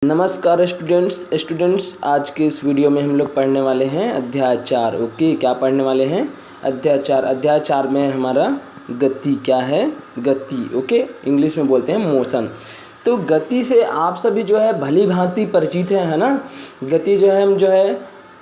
नमस्कार स्टूडेंट्स आज के इस वीडियो में हम लोग पढ़ने वाले हैं अध्याय 4। ओके, क्या पढ़ने वाले हैं? अध्याय 4 में हमारा गति क्या है? गति। ओके, इंग्लिश में बोलते हैं मोशन। तो गति से आप सभी जो है भली भांति परिचित हैं, है ना। गति जो है हम जो है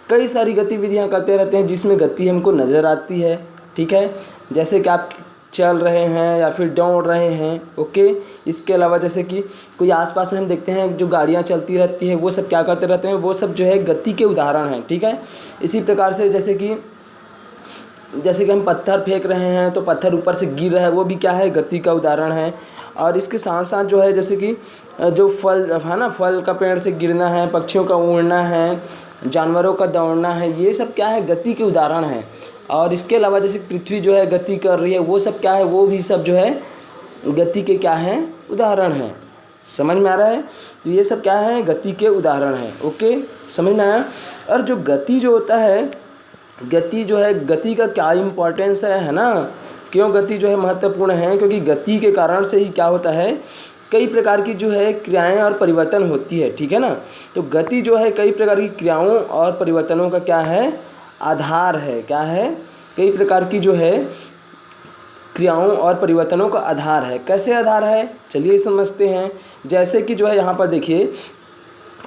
कई सारी गतिविधियां करते रहते हैं जिसमें गति हमको नज़र आती है। ठीक है, जैसे कि आप चल रहे हैं या फिर दौड़ रहे हैं। ओके, इसके अलावा जैसे कि कोई आसपास में हम देखते हैं जो गाड़ियां चलती रहती है, वो सब क्या करते रहते हैं, वो सब जो है गति के उदाहरण हैं। ठीक है, इसी प्रकार से जैसे कि हम पत्थर फेंक रहे हैं तो पत्थर ऊपर से गिर रहा है, वो भी क्या है? गति का उदाहरण है। और इसके साथ साथ जो है जैसे कि जो फल है ना, फल का पेड़ से गिरना है, पक्षियों का उड़ना है, जानवरों का दौड़ना है, ये सब क्या है? गति के उदाहरण है। और इसके अलावा जैसे पृथ्वी जो है गति कर रही है, वो सब क्या है? वो भी सब जो है गति के क्या है? उदाहरण है। समझ में आ रहा है? तो ये सब क्या है? गति के उदाहरण है। ओके, समझ में आया? और जो गति जो होता है, गति जो है, गति का क्या इम्पोर्टेंस है ना। क्यों गति जो है महत्वपूर्ण है? क्योंकि गति के कारण से ही क्या होता है, कई प्रकार की जो है क्रियाएं और परिवर्तन होती है। ठीक है ना। तो गति जो है कई प्रकार की क्रियाओं और परिवर्तनों का क्या है? आधार है। क्या है? कई प्रकार की जो है क्रियाओं और परिवर्तनों का आधार है। कैसे आधार है? चलिए समझते हैं। जैसे कि जो है यहाँ पर देखिए,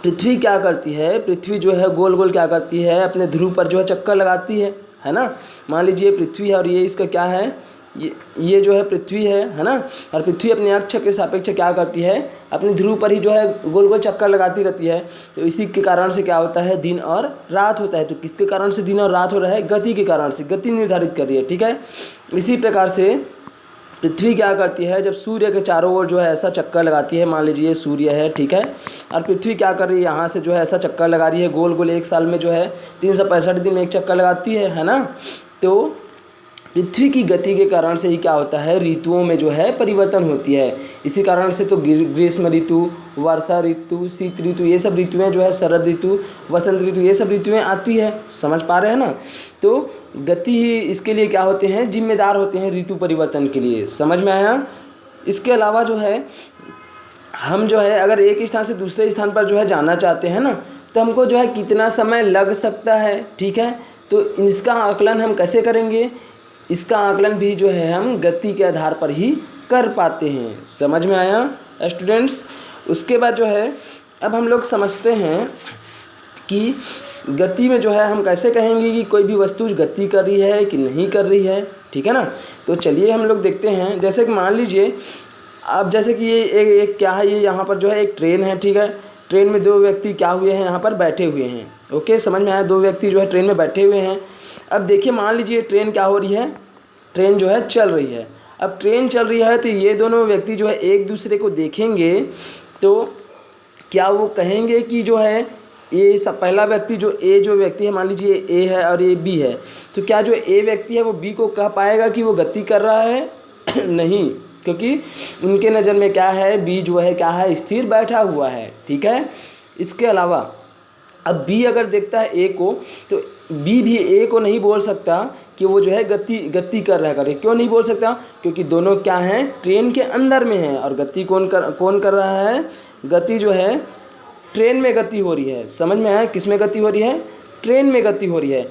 पृथ्वी क्या करती है? पृथ्वी जो है गोल गोल क्या करती है? अपने ध्रुव पर जो है चक्कर लगाती है ना। मान लीजिए पृथ्वी है और ये इसका क्या है? ये जो है पृथ्वी है ना। और पृथ्वी अपने अक्ष के सापेक्ष क्या करती है? अपने ध्रुव पर ही जो है गोल गोल चक्कर लगाती रहती है। तो इसी के कारण से क्या होता है? दिन और रात होता है। तो किसके कारण से दिन और रात हो रहा है? गति के कारण से। गति निर्धारित कर रही है। ठीक है, इसी प्रकार से पृथ्वी क्या करती है? जब सूर्य के चारों ओर जो है ऐसा चक्कर लगाती है, मान लीजिए सूर्य है, ठीक है, और पृथ्वी क्या कर रही है? यहाँ से जो है ऐसा चक्कर लगा रही है गोल गोल। एक साल में जो है 365 दिन में एक चक्कर लगाती है ना। तो पृथ्वी की गति के कारण से ही क्या होता है? ऋतुओं में जो है परिवर्तन होती है। इसी कारण से तो ग्रीष्म ऋतु, वर्षा ऋतु, शीत ऋतु, ये सब ऋतुएं जो है, शरद ऋतु, वसंत ऋतु, ये सब ऋतुएं आती है। समझ पा रहे हैं ना। तो गति ही इसके लिए क्या होते हैं? जिम्मेदार होते हैं ऋतु परिवर्तन के लिए। समझ में आया? इसके अलावा जो है हम जो है अगर एक स्थान से दूसरे स्थान पर जो है जाना चाहते हैं ना, तो हमको जो है कितना समय लग सकता है। ठीक है, तो इसका आकलन हम कैसे करेंगे? इसका आकलन भी जो है हम गति के आधार पर ही कर पाते हैं। समझ में आया स्टूडेंट्स? उसके बाद जो है अब हम लोग समझते हैं कि गति में जो है हम कैसे कहेंगे कि कोई भी वस्तु गति कर रही है कि नहीं कर रही है। ठीक है ना। तो चलिए हम लोग देखते हैं। जैसे कि मान लीजिए अब जैसे कि ये एक क्या है, ये यहाँ पर जो है एक ट्रेन है। ठीक है, ट्रेन में दो व्यक्ति क्या हुए हैं? यहाँ पर बैठे हुए हैं। ओके, समझ में आया? दो व्यक्ति जो है ट्रेन में बैठे हुए हैं। अब देखिए, मान लीजिए ट्रेन क्या हो रही है? ट्रेन जो है चल रही है। अब ट्रेन चल रही है तो ये दोनों व्यक्ति जो है एक दूसरे को देखेंगे तो क्या वो कहेंगे कि जो है ये सब, पहला व्यक्ति जो व्यक्ति है, मान लीजिए ए है और ये बी है, तो क्या जो ए व्यक्ति है वो बी को कह पाएगा कि वो गति कर रहा है? नहीं, क्योंकि उनके नज़र में क्या है? बी जो है क्या है? स्थिर बैठा हुआ है। ठीक है, इसके अलावा अब बी अगर देखता है ए को, तो बी भी ए को नहीं बोल सकता कि वो जो है गति कर रहा है। क्यों नहीं बोल सकता? क्योंकि दोनों क्या हैं? ट्रेन के अंदर में हैं। और गति कौन कर रहा है? गति जो है ट्रेन में गति हो रही है। समझ में आया? किस में गति हो रही है? ट्रेन में गति हो रही है।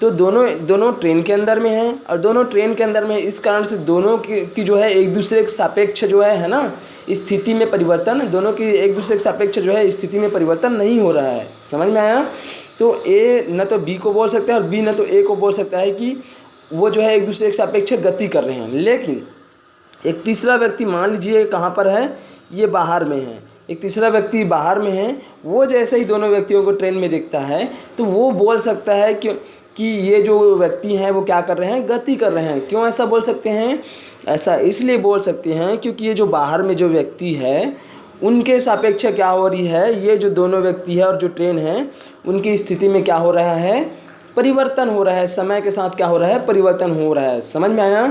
तो दोनों ट्रेन के अंदर में हैं और दोनों ट्रेन के अंदर में, इस कारण से दोनों की जो है एक दूसरे के सापेक्ष जो है ना, स्थिति में परिवर्तन, दोनों की एक दूसरे के सापेक्ष जो है स्थिति में परिवर्तन नहीं हो रहा है। समझ में आया? तो ए न तो बी को बोल सकता है और बी न तो ए को बोल सकता है कि वो जो है एक दूसरे के सापेक्ष गति कर रहे हैं। लेकिन एक तीसरा व्यक्ति, मान लीजिए कहाँ पर है? ये बाहर में है। एक तीसरा व्यक्ति बाहर में है, वो जैसे ही दोनों व्यक्तियों को ट्रेन में देखता है तो वो बोल सकता है कि ये जो व्यक्ति हैं वो क्या कर रहे हैं? गति कर रहे हैं। क्यों ऐसा बोल सकते हैं? ऐसा इसलिए बोल सकते हैं क्योंकि ये जो बाहर में जो व्यक्ति है उनके सापेक्ष क्या हो रही है? ये जो दोनों व्यक्ति है और जो ट्रेन है उनकी स्थिति में क्या हो रहा है? परिवर्तन हो रहा है। समय के साथ क्या हो रहा है? परिवर्तन हो रहा है। समझ में आया?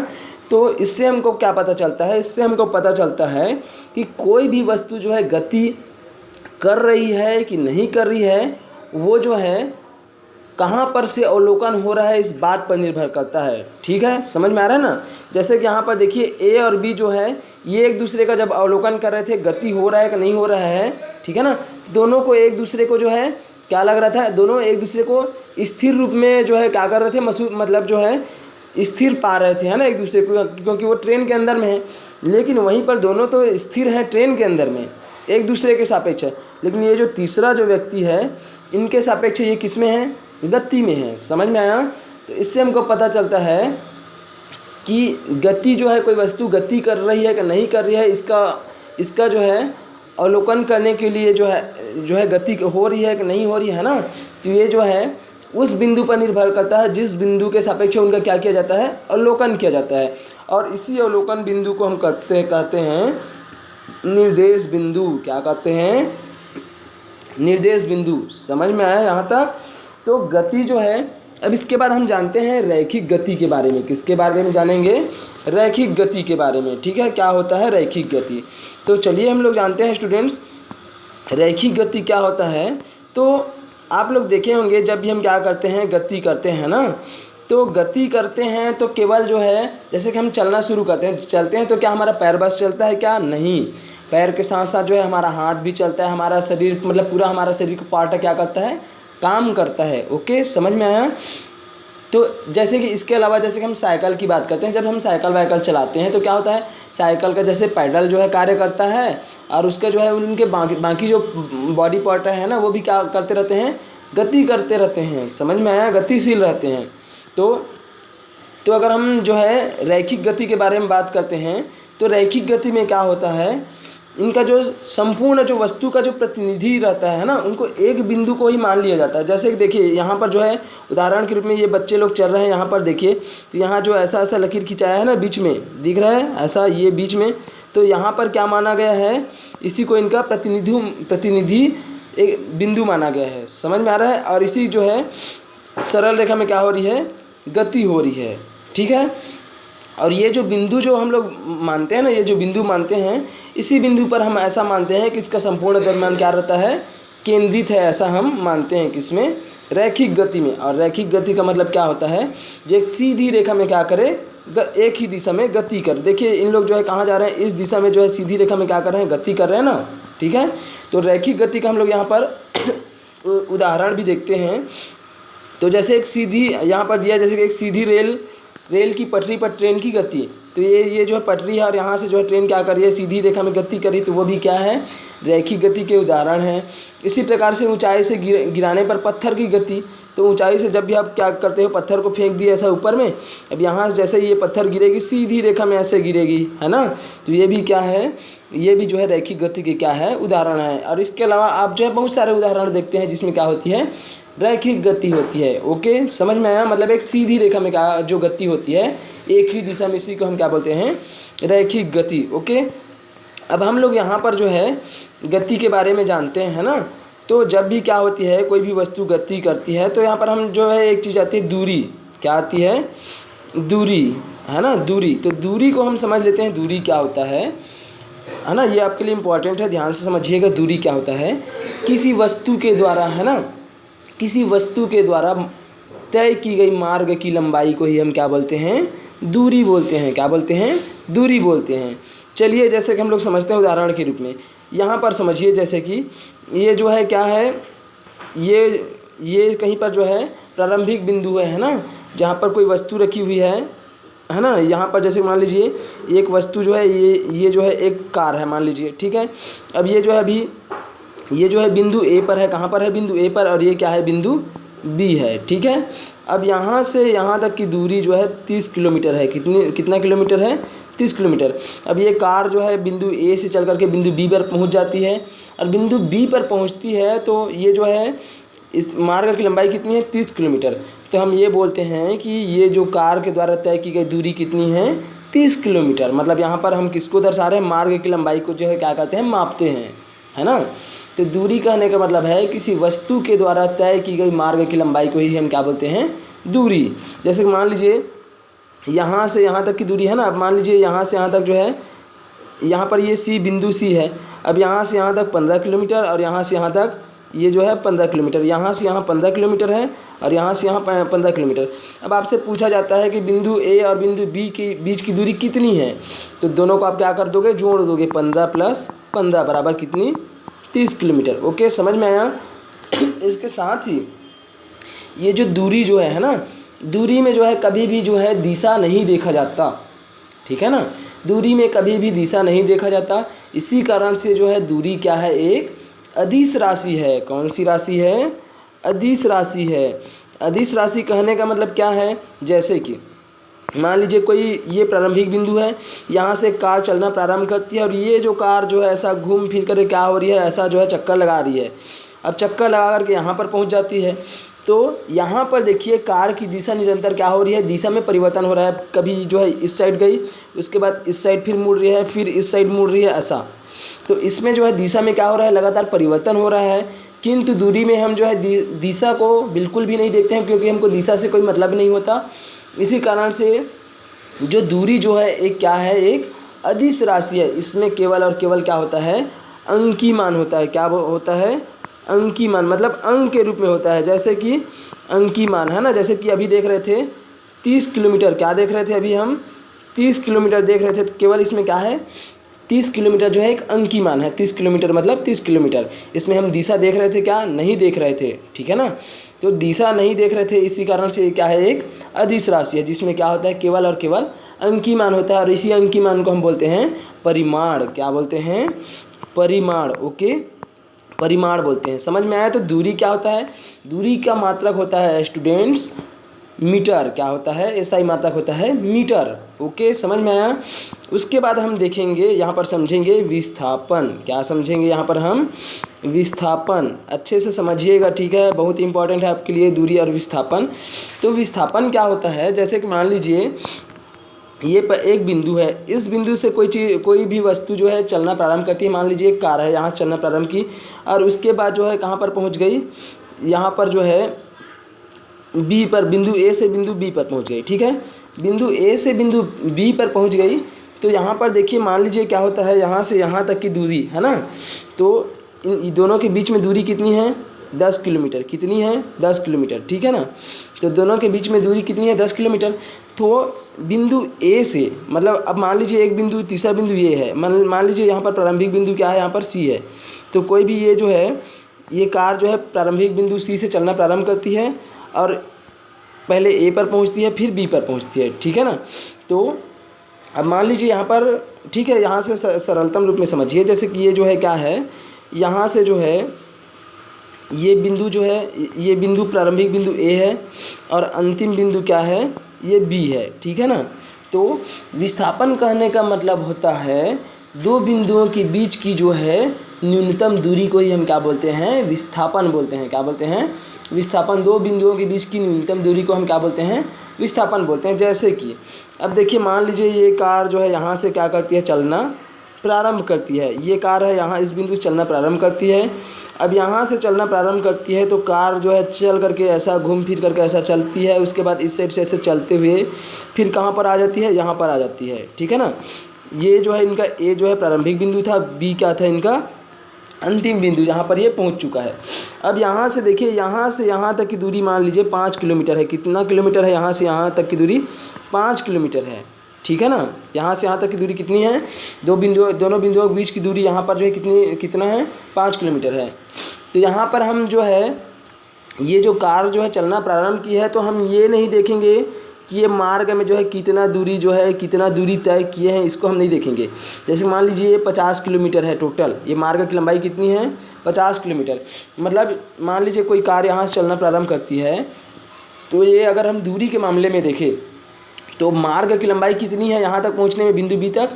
तो इससे हमको क्या पता चलता है? इससे हमको पता चलता है कि कोई भी वस्तु जो है गति कर रही है कि नहीं कर रही है, वो जो है कहाँ पर से अवलोकन हो रहा है इस बात पर निर्भर करता है। ठीक है, समझ में आ रहा है ना। जैसे कि यहाँ पर देखिए ए और बी जो है ये एक दूसरे का जब अवलोकन कर रहे थे, गति हो रहा है कि नहीं हो रहा है, ठीक है ना। दोनों को एक दूसरे को जो है क्या लग रहा था, दोनों एक दूसरे को स्थिर रूप में जो है क्या कर रहे थे, मतलब जो है स्थिर पा रहे थे, है ना, एक दूसरे को, क्योंकि वो ट्रेन के अंदर में है। लेकिन वहीं पर दोनों तो स्थिर हैं ट्रेन के अंदर में एक दूसरे के सापेक्ष है, लेकिन ये जो तीसरा जो व्यक्ति है इनके सापेक्ष ये किस में है, गति में है। समझ में आया? तो इससे हमको पता चलता है कि गति जो है, कोई वस्तु गति कर रही है कि नहीं कर रही है, इसका जो है अवलोकन करने के लिए जो है गति हो रही है कि नहीं हो रही है ना, तो ये जो है उस बिंदु पर निर्भर करता है जिस बिंदु के सापेक्ष उनका क्या किया जाता है, अवलोकन किया जाता है। और इसी अवलोकन बिंदु को हम कहते हैं निर्देश बिंदु। क्या कहते हैं? निर्देश बिंदु। समझ में आया यहाँ तक? तो गति जो है, अब इसके बाद हम जानते हैं रैखिक गति के बारे में। किसके बारे में जानेंगे? रैखिक गति के बारे में। ठीक है, क्या होता है रैखिक गति? तो चलिए हम लोग जानते हैं स्टूडेंट्स रैखिक गति क्या होता है। तो आप लोग देखे होंगे जब भी हम क्या करते हैं, गति करते हैं ना, तो गति करते हैं तो केवल जो है जैसे कि हम चलना शुरू करते हैं, चलते हैं तो क्या हमारा पैर बस चलता है? क्या नहीं, पैर के साथ साथ जो है हमारा हाथ भी चलता है, हमारा शरीर मतलब पूरा हमारा शरीर का पार्ट क्या करता है, काम करता है। ओके, समझ में आया? तो जैसे कि इसके अलावा जैसे कि हम साइकिल की बात करते हैं, जब हम साइकिल वाइकल चलाते हैं तो क्या होता है, साइकिल का जैसे पैडल जो है कार्य करता है और उसका जो है उनके बाकी जो बॉडी पार्ट है ना वो भी क्या करते रहते हैं, गति करते रहते हैं। समझ में आया? गतिशील रहते हैं। तो अगर हम जो है रैखिक गति के बारे में बात करते हैं तो रैखिक गति में क्या होता है, इनका जो संपूर्ण जो वस्तु का जो प्रतिनिधि रहता है ना, उनको एक बिंदु को ही मान लिया जाता है। जैसे कि देखिए यहाँ पर जो है उदाहरण के रूप में ये बच्चे लोग चल रहे हैं, यहाँ पर देखिए तो यहाँ जो ऐसा लकीर खिंचाया है ना, बीच में दिख रहा है ऐसा, ये बीच में, तो यहाँ पर क्या माना गया है, इसी को इनका प्रतिनिधि एक बिंदु माना गया है। समझ में आ रहा है? और इसी जो है सरल रेखा में क्या हो रही है, गति हो रही है। ठीक है, और ये जो बिंदु जो हम लोग मानते हैं ना, ये जो बिंदु मानते हैं, इसी बिंदु पर हम ऐसा मानते हैं कि इसका संपूर्ण द्रव्यमान क्या रहता है, केंद्रित है, ऐसा हम मानते हैं किसमें, रैखिक गति में। और रैखिक गति का मतलब क्या होता है, जो एक सीधी रेखा में क्या करे, एक ही दिशा में गति कर। देखिए इन लोग जो है कहाँ जा रहे हैं, इस दिशा में जो है सीधी रेखा में क्या कर रहे हैं, गति कर रहे हैं ना। ठीक है, तो रैखिक गति का हम लोग यहाँ पर उदाहरण भी देखते हैं। तो जैसे एक सीधी यहाँ पर दिया, जैसे कि एक सीधी रेल की पटरी पर ट्रेन की गति, तो ये जो है पटरी है और यहाँ से जो है ट्रेन क्या कर रही है, सीधी रेखा में गति कर रही है, तो वो भी क्या है, रैखिक गति के उदाहरण है। इसी प्रकार से ऊंचाई से गिराने पर पत्थर की गति, तो ऊंचाई से जब भी आप क्या करते हो, पत्थर को फेंक दिए ऐसा ऊपर में, अब यहाँ से जैसे ये पत्थर गिरेगी सीधी रेखा में ऐसे गिरेगी, है ना, तो ये भी क्या है, ये भी जो है रैखिक गति के क्या है, उदाहरण है। और इसके अलावा आप जो है बहुत सारे उदाहरण देखते हैं जिसमें क्या होती है, रैखिक गति होती है। ओके, समझ में आया? मतलब एक सीधी रेखा में क्या जो गति होती है, एक ही दिशा में, इसी को हम क्या बोलते हैं, रैखिक गति। ओके, अब हम लोग यहाँ पर जो है गति के बारे में जानते हैं, है ना। तो जब भी क्या होती है, कोई भी वस्तु गति करती है तो यहाँ पर हम जो है एक चीज़ आती है दूरी। क्या आती है? दूरी, है ना, दूरी। तो दूरी को हम समझ लेते हैं, दूरी क्या होता है ना, ये आपके लिए इम्पोर्टेंट है, ध्यान से समझिएगा। दूरी क्या होता है, किसी वस्तु के द्वारा, है ना, किसी वस्तु के द्वारा तय की गई मार्ग की लंबाई को ही हम क्या बोलते हैं, दूरी बोलते हैं। क्या बोलते हैं? दूरी बोलते हैं। चलिए जैसे कि हम लोग समझते हैं उदाहरण के रूप में, यहाँ पर समझिए, जैसे कि ये जो है क्या है, ये कहीं पर जो है प्रारंभिक बिंदु है ना, जहाँ पर कोई वस्तु रखी हुई है ना। यहाँ पर जैसे मान लीजिए एक वस्तु जो है, ये जो है एक कार है मान लीजिए, ठीक है। अब ये जो है अभी ये जो है बिंदु ए पर है, कहाँ पर है, बिंदु ए पर, और ये क्या है, बिंदु बी है, ठीक है। अब यहाँ से यहाँ तक की दूरी जो है 30 किलोमीटर है। कितना किलोमीटर है? 30 किलोमीटर। अब ये कार जो है बिंदु ए से चल करके बिंदु बी पर पहुँच जाती है, और बिंदु बी पर पहुँचती है तो ये जो है इस मार्ग की लंबाई कितनी है, 30 किलोमीटर। तो हम ये बोलते हैं कि ये जो कार के द्वारा तय की गई दूरी कितनी है, 30 किलोमीटर। मतलब यहाँ पर हम किसको दर्शा रहे हैं, मार्ग की लंबाई को जो है क्या कहते हैं, मापते हैं, है ना। तो दूरी कहने का मतलब है किसी वस्तु के द्वारा तय की गई मार्ग की लंबाई को ही हम क्या बोलते हैं, दूरी। जैसे मान लीजिए यहाँ से यहाँ तक की दूरी है ना, अब मान लीजिए यहाँ से यहाँ तक जो है, यहाँ पर ये सी बिंदु सी है, अब यहाँ से यहाँ तक 15 किलोमीटर, और यहाँ से यहाँ तक ये जो है 15 किलोमीटर, यहाँ से यहाँ 15 किलोमीटर है, और यहाँ से यहाँ 15 किलोमीटर। अब आपसे पूछा जाता है कि बिंदु ए और बिंदु बी के बीच की दूरी कितनी है, तो दोनों को आप क्या कर दोगे, जोड़ दोगे, 15 + 15 बराबर कितनी, 30 किलोमीटर। ओके, समझ में आया। इसके साथ ही ये जो दूरी जो है ना, दूरी में जो है कभी भी जो है दिशा नहीं देखा जाता, ठीक है ना। दूरी में कभी भी दिशा नहीं देखा जाता, इसी कारण से जो है दूरी क्या है, एक अदिश राशि है। कौन सी राशि है, अदिश राशि है। अदिश राशि कहने का मतलब क्या है, जैसे कि मान लीजिए कोई ये प्रारंभिक बिंदु है, यहाँ से कार चलना प्रारंभ करती है और ये जो कार जो है ऐसा घूम फिर कर क्या हो रही है, ऐसा जो है चक्कर लगा रही है। अब चक्कर लगा करके यहाँ पर पहुँच जाती है, तो यहाँ पर देखिए कार की दिशा निरंतर क्या हो रही है, दिशा में परिवर्तन हो रहा है। कभी जो है इस साइड गई, उसके बाद इस साइड फिर मुड़ रही है, फिर इस साइड मुड़ रही है, ऐसा। तो इसमें जो है दिशा में क्या हो रहा है, लगातार परिवर्तन हो रहा है। किंतु दूरी में हम जो है दिशा को बिल्कुल भी नहीं देखते हैं, क्योंकि हमको दिशा से कोई मतलब नहीं होता। इसी कारण से जो दूरी जो है एक क्या है, एक अदिश राशि है। इसमें केवल और केवल क्या होता है, अंकी मान होता है। क्या होता है, अंकी मान, मतलब अंक के रूप में होता है। जैसे कि अंकी मान है ना, जैसे कि अभी देख रहे थे 30 किलोमीटर, क्या देख रहे थे अभी हम 30 किलोमीटर देख रहे थे, तो केवल इसमें क्या है, 30 किलोमीटर जो है एक अंकी मान है। 30 किलोमीटर मतलब 30 किलोमीटर। इसमें हम दिशा देख रहे थे, क्या नहीं देख रहे थे, ठीक है ना। तो दिशा नहीं देख रहे थे, इसी कारण से क्या है, एक अदिश राशि है, जिसमें क्या होता है, केवल और केवल अंकी मान होता है। और इसी अंकी मान को हम बोलते हैं परिमाण। क्या बोलते हैं, परिमाण। ओके, परिमाण बोलते हैं। समझ में आया। तो दूरी क्या होता है, दूरी का मात्रक होता है स्टूडेंट्स मीटर। क्या होता है, ऐसा ही मात्रक होता है मीटर। ओके, समझ में आया। उसके बाद हम देखेंगे, यहाँ पर समझेंगे विस्थापन। क्या समझेंगे यहाँ पर हम, विस्थापन। अच्छे से समझिएगा, ठीक है, बहुत इंपॉर्टेंट है आपके लिए दूरी और विस्थापन। तो विस्थापन क्या होता है, जैसे कि मान लीजिए ये एक बिंदु है, इस बिंदु से कोई भी वस्तु जो है चलना प्रारंभ करती है। मान लीजिए एक कार है, यहाँ से चलना प्रारंभ की और उसके बाद जो है कहाँ पर पहुँच गई, यहाँ पर जो है बी पर, बिंदु ए से बिंदु बी पर पहुँच गई, ठीक है। बिंदु ए से बिंदु बी पर पहुँच गई, तो यहाँ पर देखिए मान लीजिए क्या होता है, यहाँ से यहाँ तक की दूरी है ना, तो इन दोनों के बीच में दूरी कितनी है, 10 किलोमीटर। कितनी है, 10 किलोमीटर, ठीक है ना। तो दोनों के बीच में दूरी कितनी है, 10 किलोमीटर। तो बिंदु ए से, मतलब अब मान लीजिए एक बिंदु, तीसरा बिंदु ये है, मान लीजिए यहाँ पर प्रारंभिक बिंदु क्या है, यहाँ पर सी है। तो कोई भी ये जो है, ये कार जो है प्रारंभिक बिंदु सी से चलना प्रारंभ करती है और पहले ए पर पहुंचती है, फिर बी पर पहुंचती है, ठीक है ना। तो अब मान लीजिए यहाँ पर, ठीक है, यहाँ से सरलतम रूप में समझिए। जैसे कि ये जो है क्या है, यहाँ से जो है ये बिंदु जो है, ये बिंदु प्रारंभिक बिंदु ए है और अंतिम बिंदु क्या है, ये बी है, ठीक है ना। तो विस्थापन कहने का मतलब होता है दो बिंदुओं के बीच की जो है न्यूनतम दूरी को ही हम क्या बोलते हैं, विस्थापन बोलते हैं। क्या बोलते हैं, विस्थापन। दो बिंदुओं के बीच की न्यूनतम दूरी को हम क्या बोलते हैं, विस्थापन बोलते हैं। जैसे कि अब देखिए मान लीजिए ये कार जो है यहाँ से क्या करती है, चलना प्रारंभ करती है। ये कार है, यहाँ इस बिंदु से चलना प्रारंभ करती है। अब यहाँ से चलना प्रारंभ करती है तो कार जो है चल करके ऐसा घूम फिर करके ऐसा चलती है, उसके बाद इस साइड से ऐसे चलते हुए फिर कहाँ पर आ जाती है, यहाँ पर आ जाती है, ठीक है ना। ये जो है इनका ए जो है प्रारंभिक बिंदु था, बी क्या था इनका अंतिम बिंदु, जहाँ पर ये पहुँच चुका है। अब यहाँ से देखिए, यहाँ से यहाँ तक की दूरी मान लीजिए 5 किलोमीटर है। कितना किलोमीटर है, यहाँ से यहाँ तक की दूरी 5 किलोमीटर है, ठीक है ना। यहाँ से यहाँ तक की दूरी कितनी है, दोनों बिंदुओं के बीच की दूरी यहाँ पर जो है कितना है, 5 किलोमीटर है। तो यहाँ पर हम जो है ये जो कार जो है चलना प्रारंभ की है, तो हम ये नहीं देखेंगे कि ये मार्ग में जो है कितना दूरी तय किए हैं, इसको हम नहीं देखेंगे। जैसे मान लीजिए ये 50 किलोमीटर है टोटल, ये मार्ग की लंबाई कितनी है, 50 किलोमीटर। मतलब मान लीजिए कोई कार यहाँ से चलना प्रारंभ करती है, तो ये अगर हम दूरी के मामले में देखें तो मार्ग की लंबाई कितनी है यहाँ तक पहुँचने में, बिंदु बी तक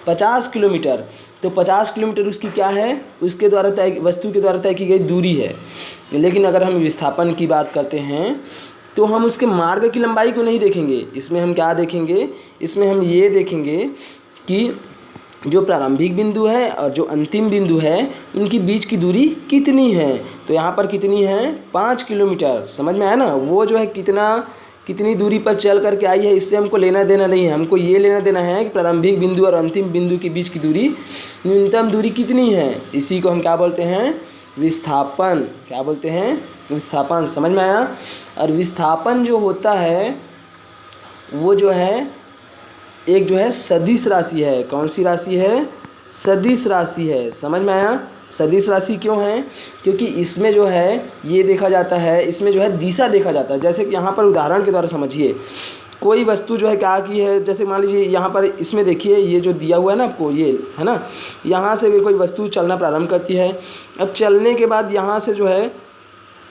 50 किलोमीटर। तो 50 किलोमीटर उसकी क्या है, उसके द्वारा तय, वस्तु के द्वारा तय की गई दूरी है। लेकिन अगर हम विस्थापन की बात करते हैं तो हम उसके मार्ग की लंबाई को नहीं देखेंगे। इसमें हम क्या देखेंगे, इसमें हम ये देखेंगे कि जो प्रारंभिक बिंदु है और जो अंतिम बिंदु है उनकी बीच की दूरी कितनी है। तो यहाँ पर कितनी है, 5 किलोमीटर। समझ में आया ना। वो जो है कितनी दूरी पर चल करके आई है, इससे हमको लेना देना नहीं है। हमको ये लेना देना है कि प्रारंभिक बिंदु और अंतिम बिंदु के बीच की दूरी, न्यूनतम दूरी कितनी है। इसी को हम क्या बोलते हैं, विस्थापन। क्या बोलते हैं, विस्थापन। समझ में आया। और विस्थापन जो होता है वो जो है एक जो है सदिश राशि है। कौन सी राशि है, सदिश राशि है। समझ में आया। सदिश राशि क्यों है? क्योंकि इसमें जो है ये देखा जाता है, इसमें जो है दिशा देखा जाता है। जैसे कि यहाँ पर उदाहरण के द्वारा समझिए, कोई वस्तु जो है क्या की है, जैसे मान लीजिए यहाँ पर इसमें देखिए ये जो दिया हुआ है ना आपको, ये है ना, यहाँ से कोई वस्तु चलना प्रारंभ करती है। अब चलने के बाद यहाँ से जो है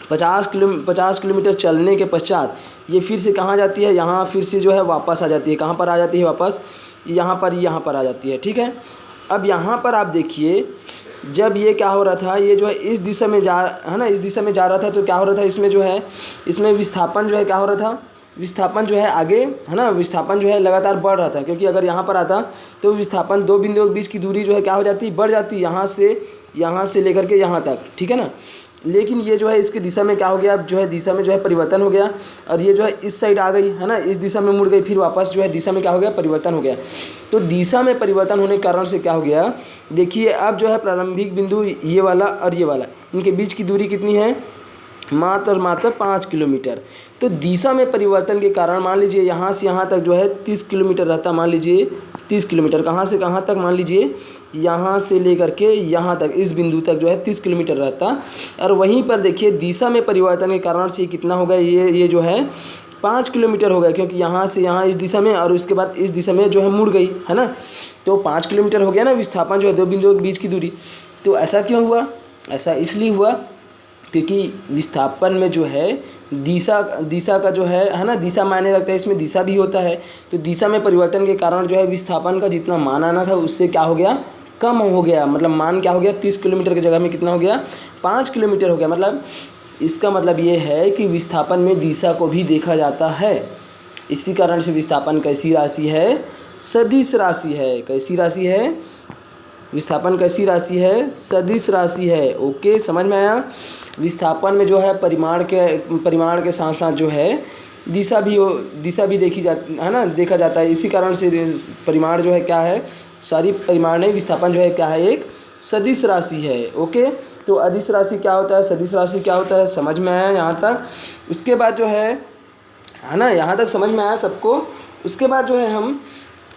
50 किलोमीटर चलने के पश्चात ये फिर से कहाँ जाती है, यहाँ फिर से जो है वापस आ जाती है। कहाँ पर आ जाती है वापस? यहाँ पर आ जाती है। ठीक है, अब यहाँ पर आप देखिए, जब ये क्या हो रहा था, ये जो है इस दिशा में जा है ना, इस दिशा में जा रहा था, तो क्या हो रहा था इसमें जो है, इसमें विस्थापन जो है क्या हो रहा था, विस्थापन जो है आगे है ना, विस्थापन जो है लगातार बढ़ रहा था। क्योंकि अगर यहाँ पर आता तो विस्थापन दो बिंदुओं के बीच की दूरी जो है क्या हो जाती, बढ़ जाती, यहाँ से लेकर के यहाँ तक। ठीक है ना, लेकिन ये जो है इसकी दिशा में क्या हो गया, अब जो है दिशा में जो है परिवर्तन हो गया, और ये जो है इस साइड आ गई है ना, इस दिशा में मुड़ गई, फिर वापस जो है दिशा में क्या हो गया, परिवर्तन हो गया। तो दिशा में परिवर्तन होने के कारण से क्या हो गया, देखिए अब जो है प्रारंभिक बिंदु ये वाला और ये वाला, इनके बीच की दूरी कितनी है, मात्र 5 किलोमीटर। तो दिशा में परिवर्तन के कारण मान लीजिए यहाँ से यहाँ तक जो है 30 किलोमीटर रहता, मान लीजिए 30 किलोमीटर, कहाँ से कहाँ तक, मान लीजिए यहाँ से लेकर के यहाँ तक, इस बिंदु तक जो है 30 किलोमीटर रहता। और वहीं पर देखिए दिशा में परिवर्तन के कारण से कितना हो गया, ये जो है 5 किलोमीटर हो गया, क्योंकि यहाँ से यहाँ इस दिशा में और उसके बाद इस दिशा में जो है मुड़ गई है ना, तो 5 किलोमीटर हो गया ना विस्थापन जो है दो बिंदुओं के बीच की दूरी। तो ऐसा क्यों हुआ? ऐसा इसलिए हुआ क्योंकि विस्थापन में जो है दिशा का जो है ना, दिशा मायने रखता है, इसमें दिशा भी होता है। तो दिशा में परिवर्तन के कारण जो है विस्थापन का जितना मान आना था उससे क्या हो गया, कम हो गया। मतलब मान क्या हो गया, 30 किलोमीटर की जगह में कितना हो गया, 5 किलोमीटर हो गया। मतलब इसका मतलब ये है कि विस्थापन में दिशा को भी देखा जाता है। इसी कारण से विस्थापन कैसी राशि है, सदिश राशि है। कैसी राशि है, विस्थापन कैसी राशि है, सदिश राशि है। ओके, समझ में आया। विस्थापन में जो है परिमाण के साथ साथ जो है दिशा भी देखी जाती है ना, देखा जाता है। इसी कारण से परिमाण जो है क्या है, सारी परिमाण है, विस्थापन जो है क्या है, एक सदिश राशि है। ओके, तो अदिश राशि क्या होता है, सदिश राशि क्या होता है, समझ में आया यहाँ तक। उसके बाद जो है ना, यहाँ तक समझ में आया सबको। उसके बाद जो है हम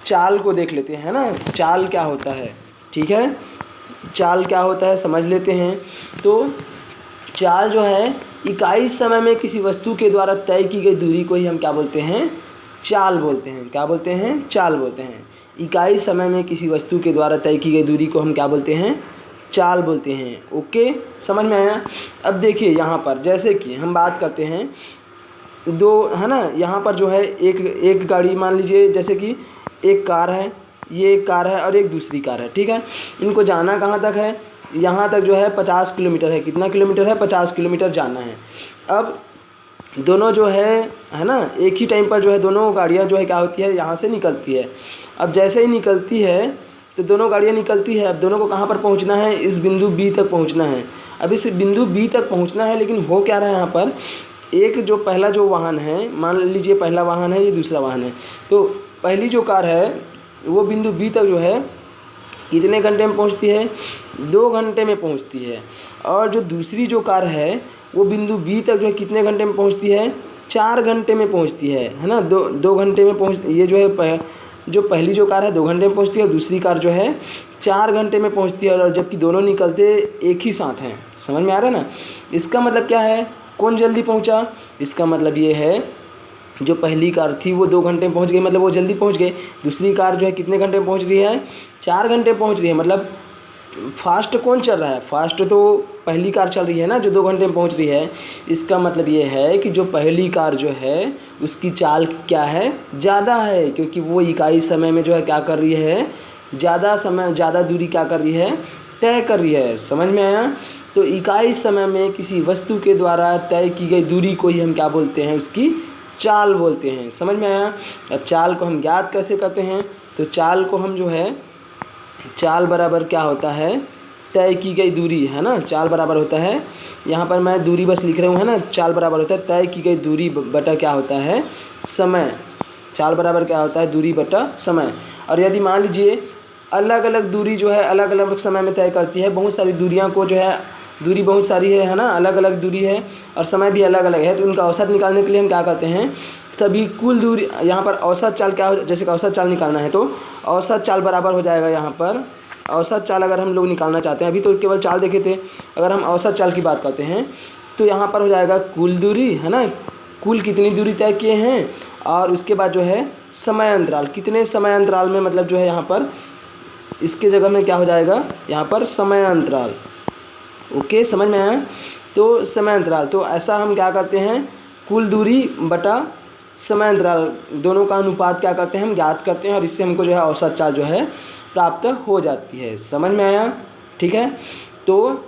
चाल को देख लेते हैं ना, चाल क्या होता है। ठीक है, चाल क्या होता है समझ लेते हैं। तो चाल जो है इकाई समय में किसी वस्तु के द्वारा तय की गई दूरी को ही हम क्या बोलते हैं, चाल बोलते हैं। क्या बोलते हैं, चाल बोलते हैं। इकाई समय में किसी वस्तु के द्वारा तय की गई दूरी को हम क्या बोलते हैं, चाल बोलते हैं। ओके, समझ में आया। अब देखिए यहाँ पर जैसे कि हम बात करते हैं दो है ना, यहाँ पर जो है एक गाड़ी, मान लीजिए जैसे कि एक कार है, ये एक कार है और एक दूसरी कार है। ठीक है, इनको जाना कहाँ तक है, यहाँ तक जो है 50 किलोमीटर है। कितना किलोमीटर है, 50 किलोमीटर जाना है। अब दोनों जो है ना, एक ही टाइम पर जो है दोनों गाड़ियाँ जो है क्या होती है, यहाँ से निकलती है। अब जैसे ही निकलती है तो दोनों गाड़ियाँ निकलती है। अब दोनों को कहाँ पर पहुँचना है, इस बिंदु बी तक पहुँचना है। अब इस बिंदु बी तक पहुँचना है, लेकिन हो क्या रहा है यहाँ पर, एक जो पहला जो वाहन है, मान लीजिए पहला वाहन है, ये दूसरा वाहन है, तो पहली जो कार है वो बिंदु बी तक जो है कितने घंटे में पहुंचती है, 2 घंटे में पहुंचती है। और जो दूसरी जो कार है वो बिंदु बी तक जो है कितने घंटे में पहुंचती है, 4 घंटे में पहुंचती है ना। दो घंटे में पहुंच, ये जो है जो पहली जो कार है 2 घंटे में पहुंचती है, और दूसरी कार जो है 4 घंटे में पहुंचती है। और जबकि दोनों निकलते एक ही साथ हैं। समझ में आ रहा है ना। इसका मतलब क्या है, कौन जल्दी पहुँचा, इसका मतलब ये है जो पहली कार थी वो 2 घंटे में पहुंच गई, मतलब वो जल्दी पहुंच गए। दूसरी कार जो है कितने घंटे में पहुंच रही है, 4 घंटे पहुंच रही है। मतलब फास्ट कौन चल रहा है, फास्ट तो पहली कार चल रही है ना, जो 2 घंटे में पहुंच रही है। इसका मतलब ये है कि जो पहली कार जो है उसकी चाल क्या है, ज़्यादा है, क्योंकि वो इकाई समय में जो है क्या कर रही है, ज़्यादा दूरी क्या कर रही है, तय कर रही है। समझ में आया। तो इकाई समय में किसी वस्तु के द्वारा तय की गई दूरी को ही हम क्या बोलते हैं, उसकी चाल बोलते हैं। समझ में आया। अब चाल को हम ज्ञात कैसे करते हैं, तो चाल को हम जो है, चाल बराबर क्या होता है, तय की गई दूरी है ना। चाल बराबर होता है, यहाँ पर मैं दूरी बस लिख रहा हूँ है ना। चाल बराबर होता है तय की गई दूरी बटा क्या होता है, समय। चाल बराबर क्या होता है, दूरी बटा समय। और यदि मान लीजिए अलग अलग दूरी जो है अलग अलग समय में तय करती है, बहुत सारी दूरियाँ को जो है, दूरी बहुत सारी है ना, अलग अलग दूरी है और समय भी अलग अलग है, तो उनका औसत निकालने के लिए हम क्या करते हैं, सभी कुल दूरी, यहाँ पर औसत चाल क्या हो, जैसे कि औसत चाल निकालना है तो औसत चाल बराबर हो जाएगा यहाँ पर औसत चाल अगर हम लोग निकालना चाहते हैं, अभी तो केवल चाल देखे थे, अगर हम औसत चाल की बात करते हैं तो यहाँ पर हो जाएगा कुल दूरी, है ना, कुल कितनी दूरी तय किए हैं, और उसके बाद जो है समय अंतराल, कितने समय अंतराल में, मतलब जो है यहाँ पर इसके जगह में क्या हो जाएगा, यहाँ पर समय अंतराल। ओके, समझ में आया। तो समय अंतराल, तो ऐसा हम क्या करते हैं, कुल दूरी बटा समय अंतराल, दोनों का अनुपात क्या करते हैं, हम ज्ञात करते हैं, और इससे हमको जो है औसत चाल जो है प्राप्त हो जाती है। समझ में आया, ठीक है। तो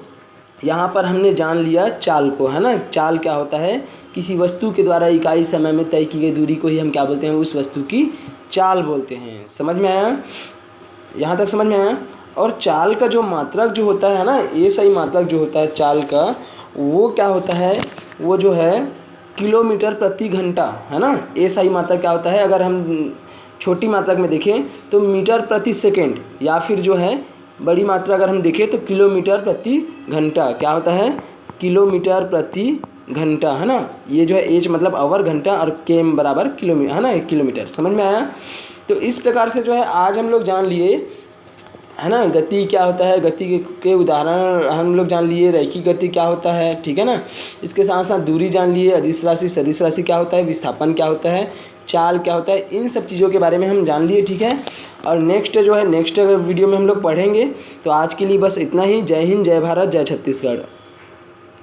यहाँ पर हमने जान लिया चाल को, है ना। चाल क्या होता है, किसी वस्तु के द्वारा इकाई समय में तय की गई दूरी को ही हम क्या बोलते हैं, उस वस्तु की चाल बोलते हैं। समझ में आया, यहाँ तक समझ में आया। और चाल का जो मात्रक जो होता है ना, ये सही मात्रक जो होता है चाल का, वो क्या होता है, वो जो है किलोमीटर प्रति घंटा, है ना। ये सही मात्रक क्या होता है, अगर हम छोटी मात्रक में देखें तो मीटर प्रति सेकेंड, या फिर जो है बड़ी मात्रा अगर हम देखें तो किलोमीटर प्रति घंटा, क्या होता है, किलोमीटर प्रति घंटा, है ना। ये जो है एच मतलब आवर, घंटा, और केम बराबर किलोमीटर, है ना, किलोमीटर। समझ में आया। तो इस प्रकार से जो है आज हम लोग जान लिए, है ना, गति क्या होता है, गति के उदाहरण हम लोग जान लिए, रैखिक गति क्या होता है, ठीक है ना। इसके साथ साथ दूरी जान लिए, अदिश राशि सदिश राशि क्या होता है, विस्थापन क्या होता है, चाल क्या होता है, इन सब चीज़ों के बारे में हम जान लिए, ठीक है। और नेक्स्ट जो है नेक्स्ट वीडियो में हम लोग पढ़ेंगे। तो आज के लिए बस इतना ही। जय हिंद, जय भारत, जय छत्तीसगढ़।